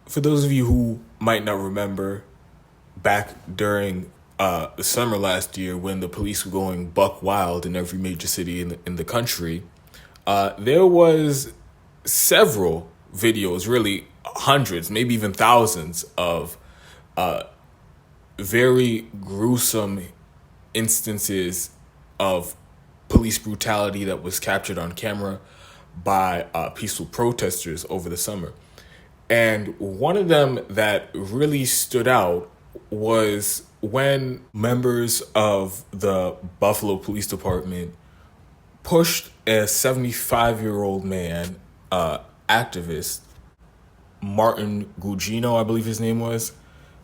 For those of you who might not remember, back during the summer last year when the police were going buck wild in every major city in the country, there was several videos, really hundreds, maybe even thousands of very gruesome instances of police brutality that was captured on camera by peaceful protesters over the summer. And one of them that really stood out was when members of the Buffalo Police Department pushed a 75-year-old man, activist, Martin Gugino, I believe his name was,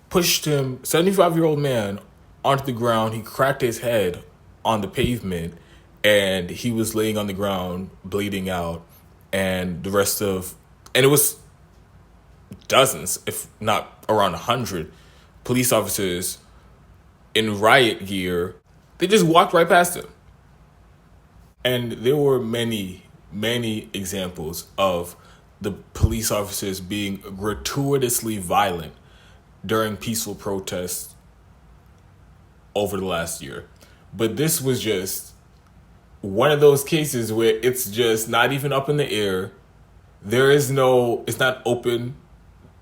pushed him, 75-year-old man, onto the ground. He cracked his head on the pavement and he was laying on the ground, bleeding out. And it was dozens, if not around 100 police officers in riot gear. They just walked right past him. And there were many, many examples of the police officers being gratuitously violent during peaceful protests over the last year. But this was just one of those cases where it's just not even up in the air. It's not open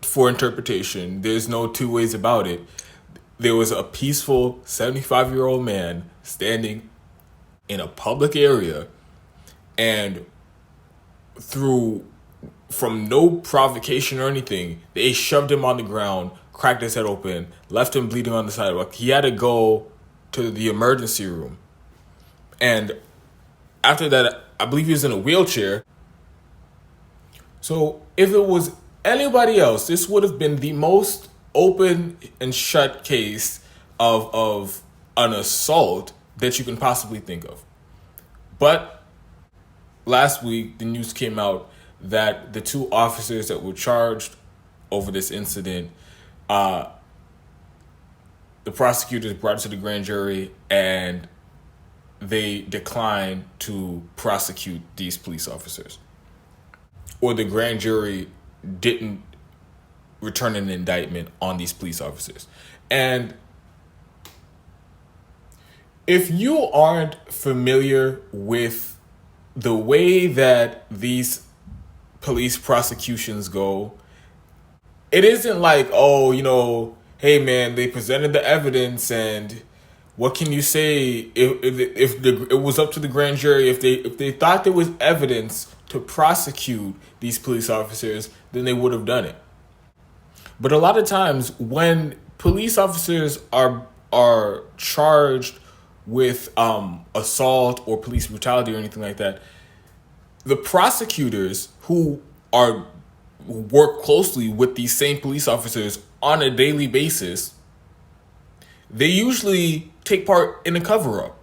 for interpretation. There's no two ways about it. There was a peaceful 75-year-old man standing in a public area, and from no provocation or anything, they shoved him on the ground, cracked his head open, left him bleeding on the sidewalk. He had to go to the emergency room. And after that, I believe he was in a wheelchair. So if it was anybody else, this would have been the most open and shut case of an assault that you can possibly think of. But last week, the news came out that the two officers that were charged over this incident, the prosecutors brought it to the grand jury and they declined to prosecute these police officers. Or the grand jury didn't return an indictment on these police officers. And if you aren't familiar with the way that these police prosecutions go, it isn't like, hey man, they presented the evidence and what can you say if it was up to the grand jury, if they thought there was evidence to prosecute these police officers, then they would have done it. But a lot of times when police officers are charged with assault or police brutality or anything like that, the prosecutors who work closely with these same police officers on a daily basis, they usually take part in a cover-up.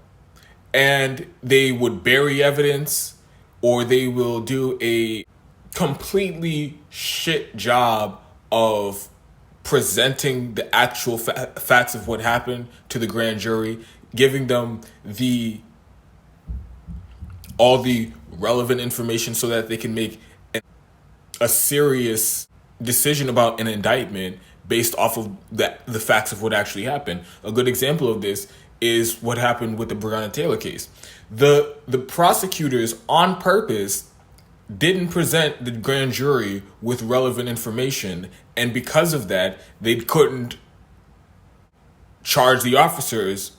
And they would bury evidence, or they will do a completely shit job of presenting the actual facts of what happened to the grand jury, giving them all the relevant information so that they can make a serious decision about an indictment based off of the facts of what actually happened. A good example of this is what happened with the Breonna Taylor case. The prosecutors on purpose didn't present the grand jury with relevant information, and because of that, they couldn't charge the officers,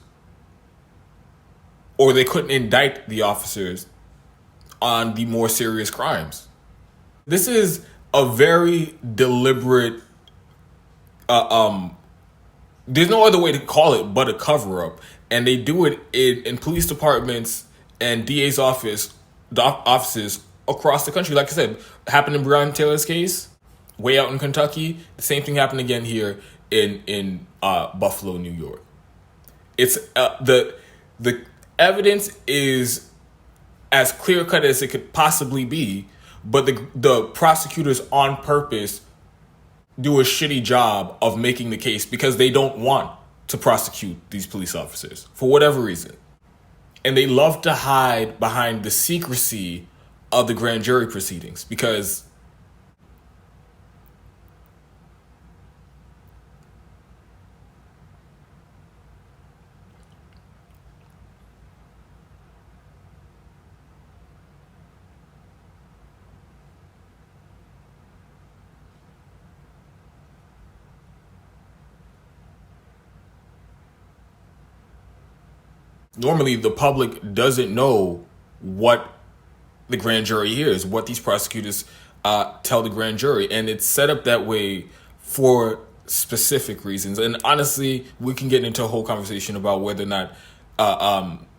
or they couldn't indict the officers on the more serious crimes. This is a very deliberate, there's no other way to call it but a cover-up. And they do it in police departments and DA's offices across the country. Like I said, happened in Breonna Taylor's case, way out in Kentucky. The same thing happened again here in Buffalo, New York. It's the evidence is as clear-cut as it could possibly be, but the prosecutors on purpose do a shitty job of making the case because they don't want to prosecute these police officers for whatever reason. And they love to hide behind the secrecy of the grand jury proceedings because Normally, the public doesn't know what the grand jury hears, what these prosecutors tell the grand jury, and it's set up that way for specific reasons. And honestly, we can get into a whole conversation about whether or not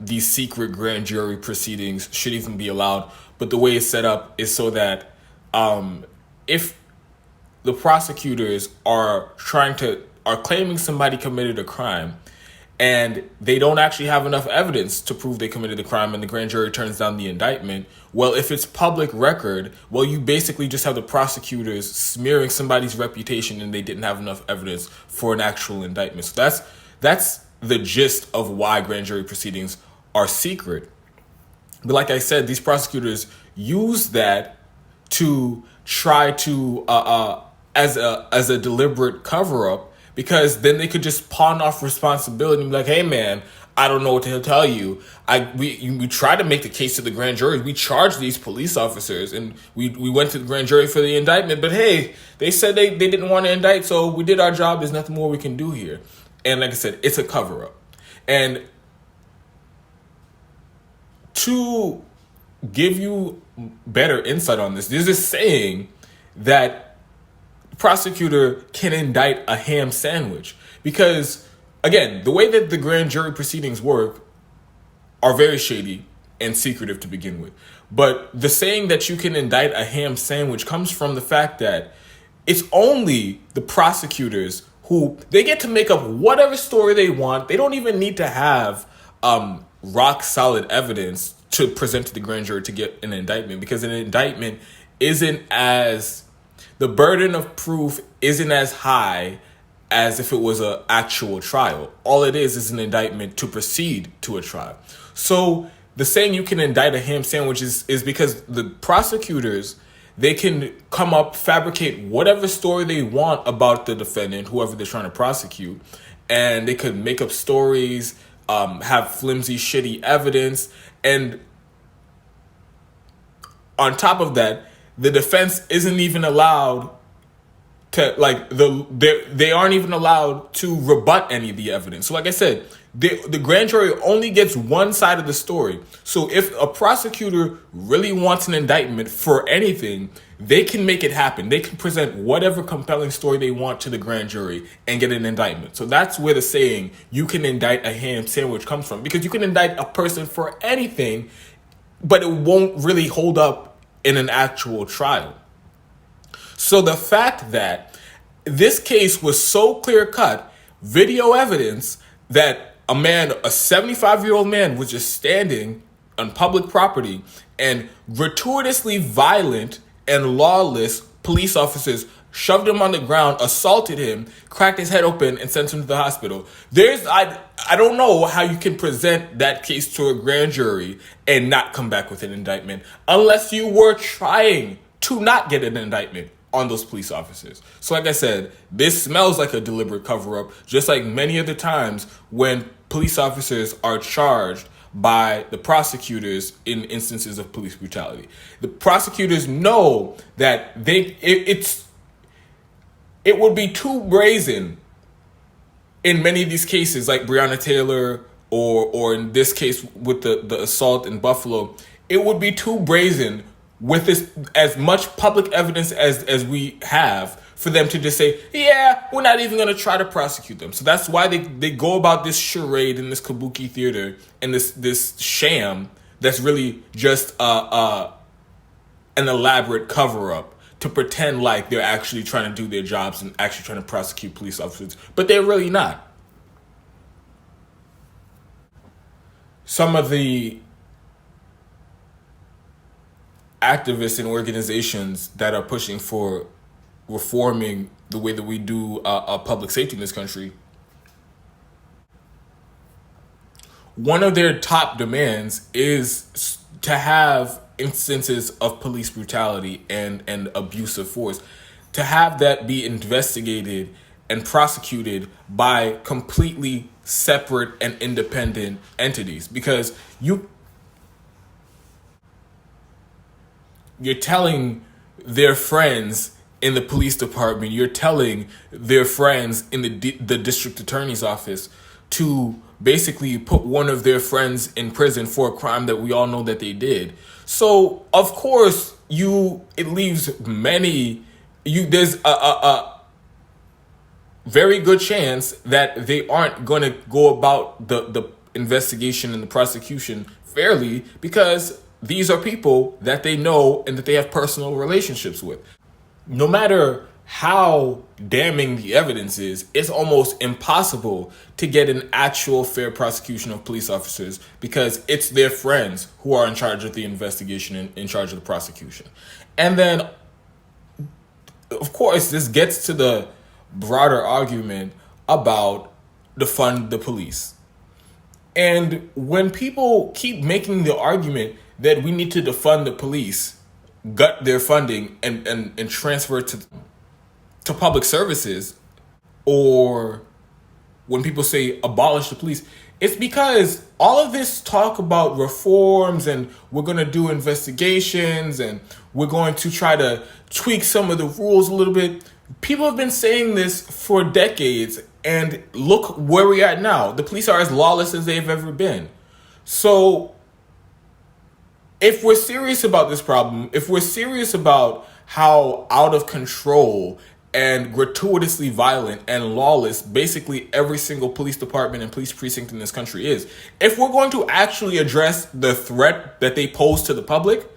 these secret grand jury proceedings should even be allowed. But the way it's set up is so that if the prosecutors are claiming somebody committed a crime, and they don't actually have enough evidence to prove they committed the crime, and the grand jury turns down the indictment, well, if it's public record, well, you basically just have the prosecutors smearing somebody's reputation and they didn't have enough evidence for an actual indictment. So that's the gist of why grand jury proceedings are secret. But like I said, these prosecutors use that to try to as a deliberate cover up, because then they could just pawn off responsibility and be like, hey man, I don't know what to tell you. We tried to make the case to the grand jury. We charged these police officers and we went to the grand jury for the indictment, but hey, they said they didn't want to indict, so we did our job. There's nothing more we can do here. And like I said, it's a cover up. And to give you better insight on this, there's this saying that prosecutor can indict a ham sandwich, because again, the way that the grand jury proceedings work are very shady and secretive to begin with. But the saying that you can indict a ham sandwich comes from the fact that it's only the prosecutors who they get to make up whatever story they want. They don't even need to have rock solid evidence to present to the grand jury to get an indictment, because an indictment the burden of proof isn't as high as if it was an actual trial. All it is an indictment to proceed to a trial. So the saying you can indict a ham sandwich is because the prosecutors, they can come up, fabricate whatever story they want about the defendant, whoever they're trying to prosecute, and they could make up stories, have flimsy, shitty evidence, and on top of that, the defense isn't even allowed to, they aren't even allowed to rebut any of the evidence. So like I said, the grand jury only gets one side of the story. So if a prosecutor really wants an indictment for anything, they can make it happen. They can present whatever compelling story they want to the grand jury and get an indictment. So that's where the saying, you can indict a ham sandwich, comes from, because you can indict a person for anything, but it won't really hold up in an actual trial. So the fact that this case was so clear-cut, video evidence that a 75-year-old man was just standing on public property, and gratuitously violent and lawless police officers shoved him on the ground, assaulted him, cracked his head open, and sent him to the hospital. I don't know how you can present that case to a grand jury and not come back with an indictment, unless you were trying to not get an indictment on those police officers. So like I said, this smells like a deliberate cover-up, just like many other times when police officers are charged by the prosecutors in instances of police brutality. The prosecutors know that it would be too brazen in many of these cases, like Breonna Taylor, or in this case with the assault in Buffalo. It would be too brazen with this, as much public evidence as we have, for them to just say, yeah, we're not even going to try to prosecute them. So that's why they go about this charade in this kabuki theater and this sham that's really just an elaborate cover-up to pretend like they're actually trying to do their jobs and actually trying to prosecute police officers. But they're really not. Some of the activists and organizations that are pushing for reforming the way that we do public safety in this country, one of their top demands is to have instances of police brutality and abuse of force, to have that be investigated and prosecuted by completely separate and independent entities. Because you're telling their friends in the police department, you're telling their friends in the district attorney's office to basically put one of their friends in prison for a crime that we all know that they did. So of course it leaves there's a very good chance that they aren't going to go about the investigation and the prosecution fairly, because these are people that they know and that they have personal relationships with. No matter how damning the evidence is, it's almost impossible to get an actual fair prosecution of police officers, because it's their friends who are in charge of the investigation and in charge of the prosecution. And then, of course, this gets to the broader argument about defund the police. And when people keep making the argument that we need to defund the police, gut their funding, and transfer it to public services, or when people say abolish the police, it's because all of this talk about reforms and we're going to do investigations and we're going to try to tweak some of the rules a little bit. People have been saying this for decades, and look where we are now. The police are as lawless as they've ever been. So if we're serious about this problem, if we're serious about how out of control and gratuitously violent and lawless basically every single police department and police precinct in this country is, if we're going to actually address the threat that they pose to the public,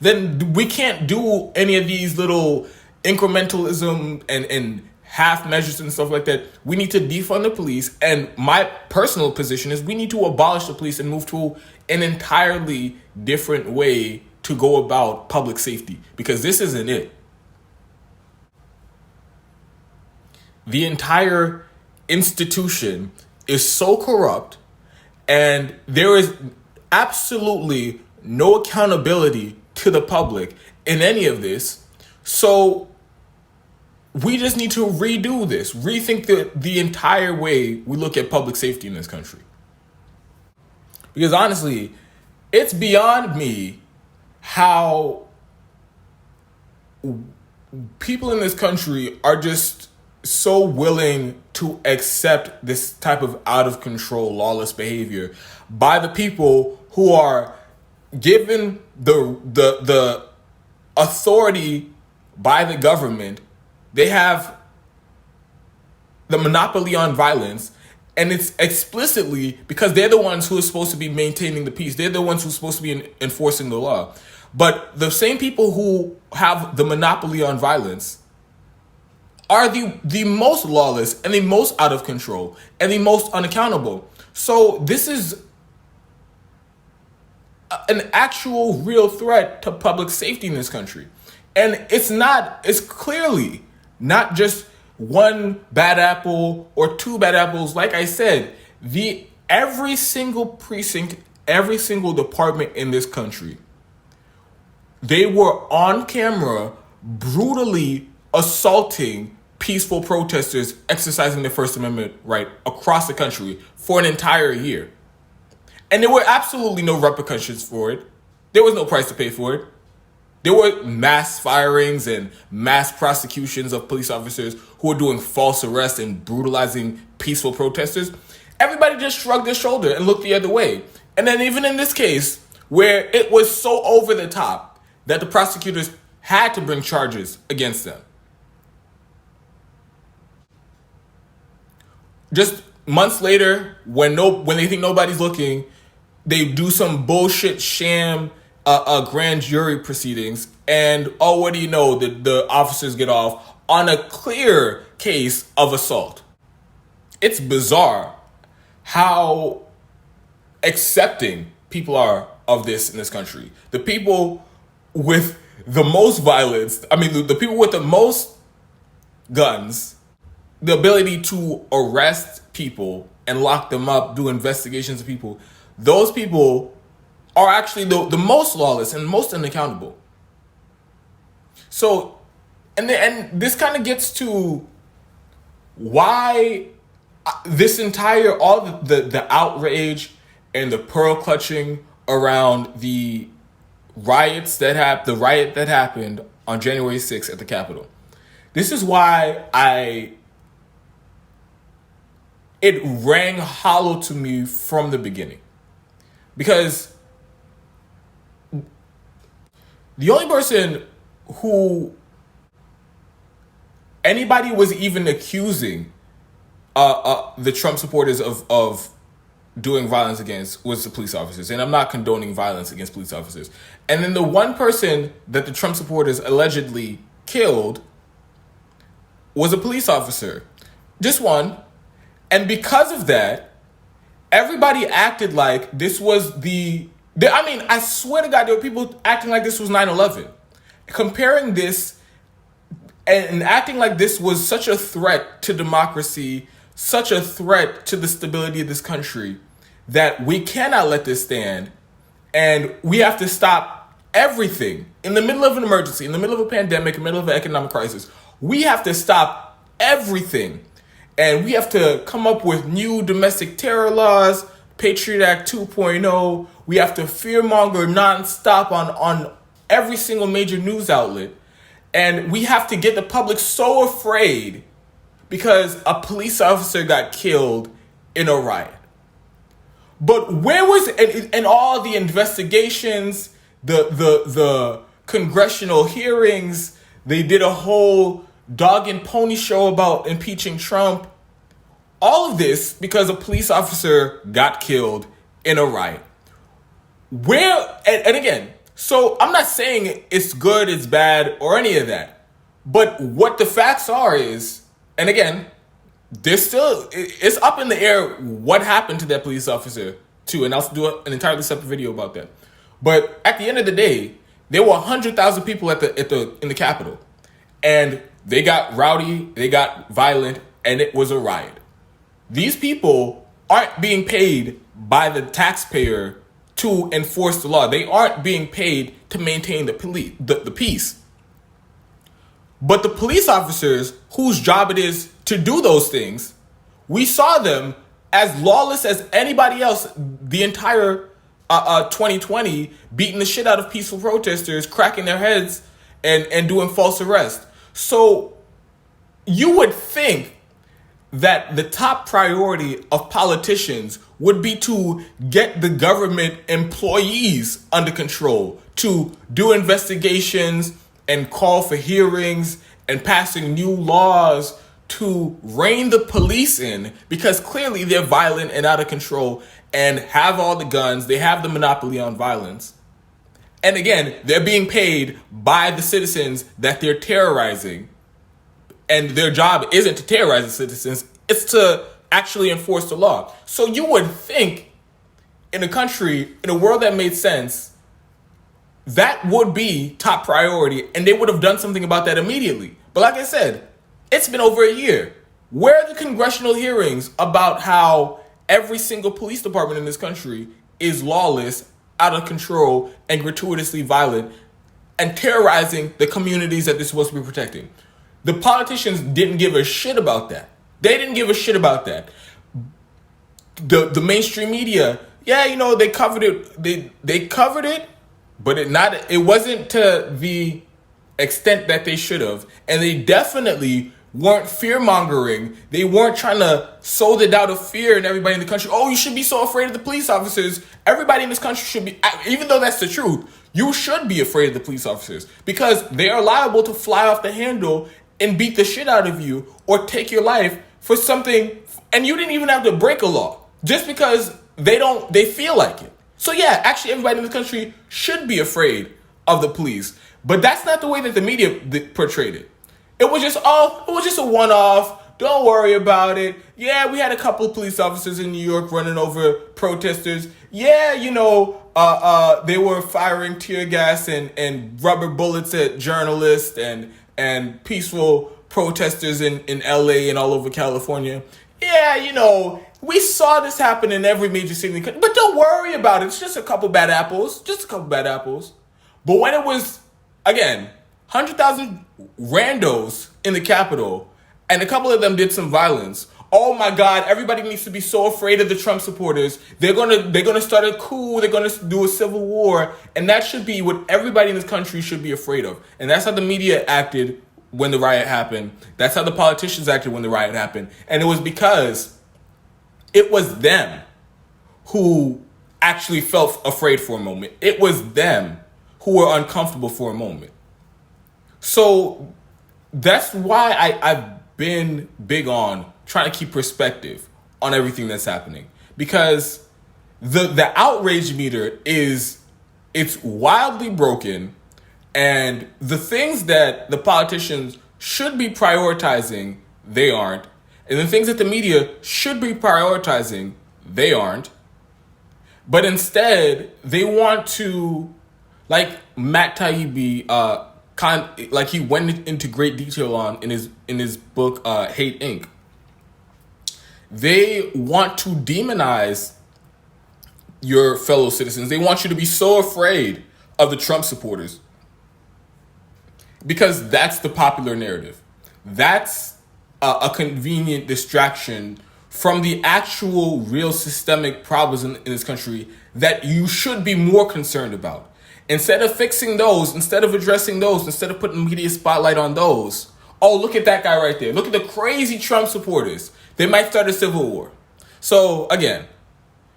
then we can't do any of these little incrementalism and half measures and stuff like that. We need to defund the police, and my personal position is we need to abolish the police and move to an entirely different way to go about public safety, because this isn't it. The entire institution is so corrupt, and there is absolutely no accountability to the public in any of this. So we just need to redo this, rethink the entire way we look at public safety in this country. Because honestly, it's beyond me how people in this country are just so willing to accept this type of out of control, lawless behavior by the people who are given the authority by the government. They have the monopoly on violence, and it's explicitly because they're the ones who are supposed to be maintaining the peace. They're the ones who are supposed to be enforcing the law. But the same people who have the monopoly on violence are the most lawless and the most out of control and the most unaccountable. So this is an actual real threat to public safety in this country. And it's clearly not just one bad apple or two bad apples. Like I said, every single precinct, every single department in this country, they were on camera brutally assaulting peaceful protesters exercising their First Amendment right across the country for an entire year. And there were absolutely no repercussions for it. There was no price to pay for it. There were mass firings and mass prosecutions of police officers who were doing false arrests and brutalizing peaceful protesters. Everybody just shrugged their shoulder and looked the other way. And then even in this case, where it was so over the top that the prosecutors had to bring charges against them, just months later, when they think nobody's looking, they do some bullshit sham grand jury proceedings, and what do you know? The officers get off on a clear case of assault. It's bizarre how accepting people are of this in this country. The people with the most violence, the people with the most guns, the ability to arrest people and lock them up, do investigations of people, those people are actually the most lawless and most unaccountable. So, and this kind of gets to why this entire, all the outrage and the pearl clutching around the riot that happened on January 6th at the Capitol. This is why I it rang hollow to me from the beginning. Because the only person who anybody was even accusing the Trump supporters of doing violence against was the police officers. And I'm not condoning violence against police officers. And then the one person that the Trump supporters allegedly killed was a police officer. Just one. And because of that, everybody acted like this was I swear to God, there were people acting like this was 9/11. Comparing this and acting like this was such a threat to democracy, such a threat to the stability of this country, that we cannot let this stand, and we have to stop everything in the middle of an emergency, in the middle of a pandemic, in the middle of an economic crisis. We have to stop everything, and we have to come up with new domestic terror laws, Patriot Act 2.0. We have to fearmonger nonstop on every single major news outlet, and we have to get the public so afraid because a police officer got killed in a riot. But where was and all the investigations, the congressional hearings? They did a whole dog and pony show about impeaching Trump. All of this because a police officer got killed in a riot. And again, so I'm not saying it's good, it's bad, or any of that. But what the facts are is, and again, it's up in the air what happened to that police officer too, and I'll do an entirely separate video about that. But at the end of the day, there were 100,000 people in the Capitol, and they got rowdy, they got violent, and it was a riot. These people aren't being paid by the taxpayer to enforce the law. They aren't being paid to maintain the peace. But the police officers whose job it is to do those things, we saw them as lawless as anybody else the entire 2020, beating the shit out of peaceful protesters, cracking their heads, and doing false arrest. So you would think that the top priority of politicians would be to get the government employees under control, to do investigations and call for hearings and passing new laws to rein the police in, because clearly they're violent and out of control and have all the guns. They have the monopoly on violence. And again, they're being paid by the citizens that they're terrorizing. And their job isn't to terrorize the citizens, it's to actually enforce the law. So you would think in a country, in a world that made sense, that would be top priority, and they would have done something about that immediately. But like I said, it's been over a year. Where are the congressional hearings about how every single police department in this country is lawless, out of control, and gratuitously violent, and terrorizing the communities that they're supposed to be protecting? The politicians didn't give a shit about that. They didn't give a shit about that. The mainstream media, they covered it. They covered it, but it wasn't to the extent that they should have. And they definitely weren't fear-mongering. They weren't trying to sow the doubt of fear in everybody in the country. Oh, you should be so afraid of the police officers. Everybody in this country should be, even though that's the truth, you should be afraid of the police officers because they are liable to fly off the handle and beat the shit out of you or take your life for something, and you didn't even have to break a law just because they feel like it. So yeah, actually everybody in the country should be afraid of the police, but that's not the way that the media portrayed it. It was just a one-off. Don't worry about it. Yeah, we had a couple of police officers in New York running over protesters. Yeah, they were firing tear gas and rubber bullets at journalists and peaceful protesters in LA and all over California. Yeah, we saw this happen in every major city in the country, but don't worry about it. It's just a couple bad apples. But when it was, again, 100,000 randos in the Capitol, and a couple of them did some violence, oh my God, everybody needs to be so afraid of the Trump supporters. They're gonna start a coup. They're gonna do a civil war, and that should be what everybody in this country should be afraid of. And that's how the media acted when the riot happened. That's how the politicians acted when the riot happened. And it was because It was them who actually felt afraid for a moment. It was them who were uncomfortable for a moment. So that's why I've been big on trying to keep perspective on everything that's happening. Because the outrage meter it's wildly broken, and the things that the politicians should be prioritizing, they aren't. And the things that the media should be prioritizing, they aren't. But instead, they want to, like Matt Taibbi, like he went into great detail on in his book Hate Inc. They want to demonize your fellow citizens. They want you to be so afraid of the Trump supporters because that's the popular narrative. That's a convenient distraction from the actual real systemic problems in this country that you should be more concerned about. Instead of fixing those, instead of addressing those, instead of putting media spotlight on those, oh, look at that guy right there. Look at the crazy Trump supporters. They might start a civil war. So, again,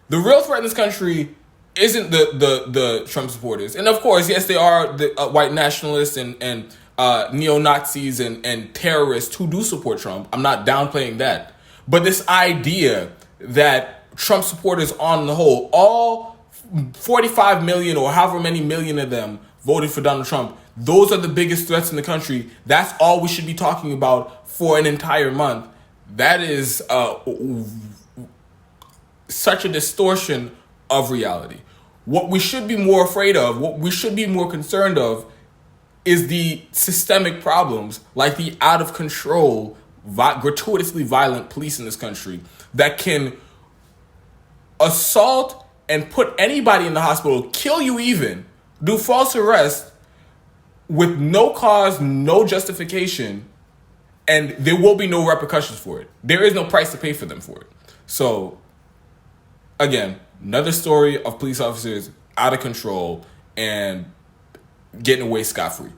the real threat in this country isn't the Trump supporters. And, of course, yes, they are the white nationalists and neo-Nazis and terrorists who do support Trump. I'm not downplaying that. But this idea that Trump supporters on the whole, all 45 million or however many million of them voted for Donald Trump, those are the biggest threats in the country. That's all we should be talking about for an entire month. That is such a distortion of reality. What we should be more afraid of, what we should be more concerned of, is the systemic problems like the out of control, gratuitously violent police in this country that can assault and put anybody in the hospital, kill you even, do false arrest with no cause, no justification, and there will be no repercussions for it. There is no price to pay for them for it. So, again, another story of police officers out of control and getting away scot-free.